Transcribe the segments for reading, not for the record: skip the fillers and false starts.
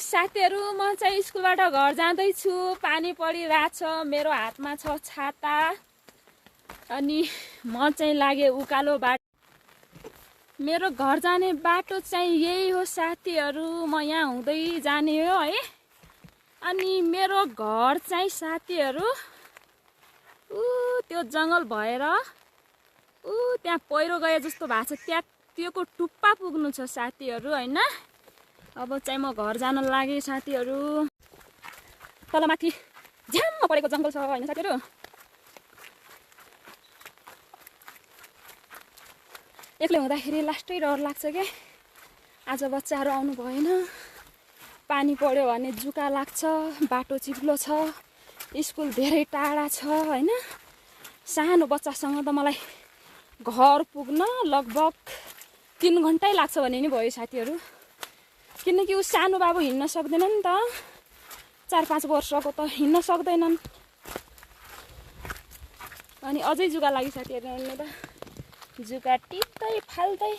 साथीहरु म चाहिँ स्कुलबाट घर जाँदैछु। पानी परिरहेछ, मेरो हातमा छ छाता अनि म चाहिँ लागे उकालो बाटो। मेरो घर जाने बाटो चाहिँ यही हो साथीहरु। म यहाँ हुँदै जाने हो है। अनि मेरो घर चाहिँ साथीहरु त्यो जंगल भएर त्यहाँ पहिरो गए जस्तो भएको छ। त्यहाँ त्योको टुप्पा पुग्नु छ साथीहरु हैन। अब चाहिँ म घर जान लागे साथीहरु। तल माथि झ्याम्म परेको जंगल छ हैन साथीहरु। एक्लै हुँदाखेरि लास्टै डर लाग्छ के। आज बच्चाहरु आउनु भएन। पानी पर्यो भने जुका लाग्छ, बाटो चिप्लो छ, स्कुल धेरै टाढा छ हैन। सानो बच्चासँग त मलाई घर पुग्न लगभग 3 घण्टै लाग्छ भने नि भयो साथीहरु। किनकि उ सानो बाबु हिँड्न सक्दैन नि त। 4-5 वर्षको त हिँड्न सक्दैनन्। अनि अझै जुका लागि साथीहरु हिँड्नु त जुका टिप्दै फाल्दै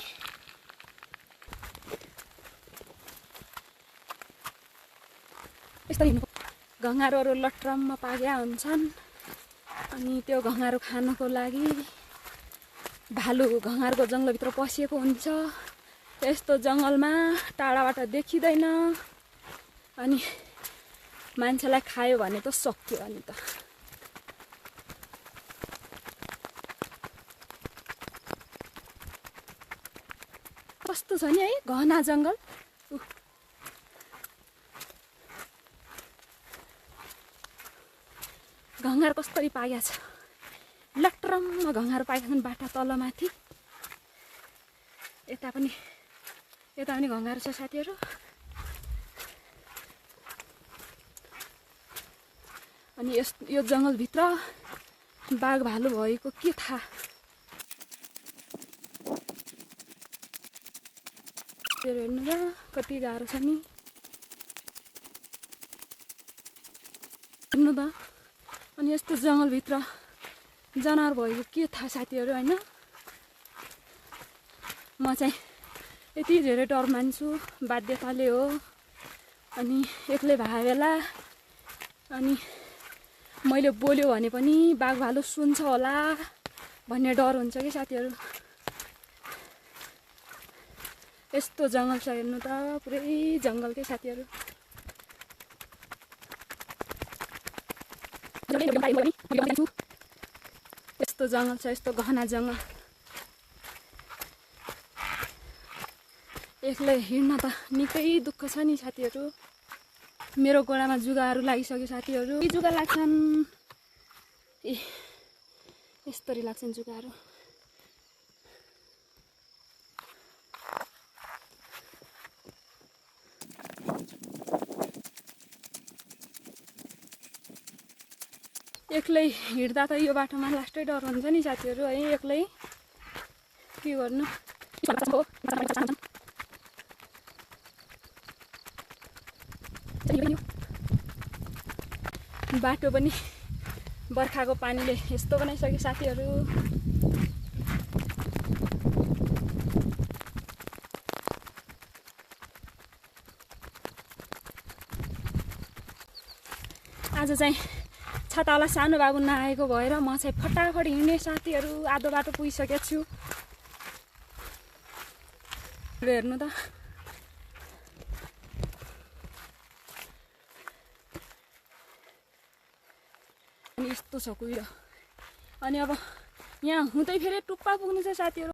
यस्तो हिँड्नु। घंगारोहरु लट्रममा पाग्या हुन्छन्। अनि त्यो घंगारो खानको लागि भालु घंगारको जंगलभित्र पसिएको हुन्छ। यस्तो जंगलमा टाढाबाट देखिदैन। अनि मान्छेलाई खायो भने त सक्यो अनि त। कस्तो छ नि है घना जंगल। घंगार कस्तरी पाग्या छ। लट्रममा घंगार पाएका छन् बाटा तलमाथि। यता पनि घंगार छ साथीहरु। अनि यो जंगलभित्र बाघ भालु भएको के थाहा। हेर्नु न कति गाह्रो छ नि। हेर्नु त। अनि यस्तो जंगलभित्र जनावर भएको के थाहा साथीहरु हैन। म चाहिँ यति धेरै डर मान्छु, बाध्यताले हो। अनि एक्लै भए बेला अनि मैले बोल्यो भने पनि बाघ भालु सुन्छ होला भन्ने डर हुन्छ कि साथीहरु। यस्तो जंगल छ हेर्नु त, पुरै जंगल के साथीहरु। यस्तो जंगल छ, यस्तो घना जंगल। एक्लै हिँड्न त निकै दुःख छ नि साथीहरु। मेरो गोडामा जुगाहरु लागिसक्यो साथीहरु। जुगा लाग्छन्। यस्तरी लाग्छन् जुगाहरु। एक्लै हिँड्दा त यो बाटोमा लास्टै डर हुन्छ नि साथीहरु है। एक्लै के गर्नु। बाटो पनि बर्खाको पानीले यस्तो बनाइसक्यो साथीहरु। आज चाहिँ छातावाला सानो बाबु नआएको भएर म चाहिँ फटाफट हिँड्ने साथीहरु। आधो बाटो पुगिसकेको छु। हेर्नु त। अनि यस्तो छ कुहिरो। अनि अब यहाँ हुँदै फेरि टुप्पा पुग्नु छ साथीहरु।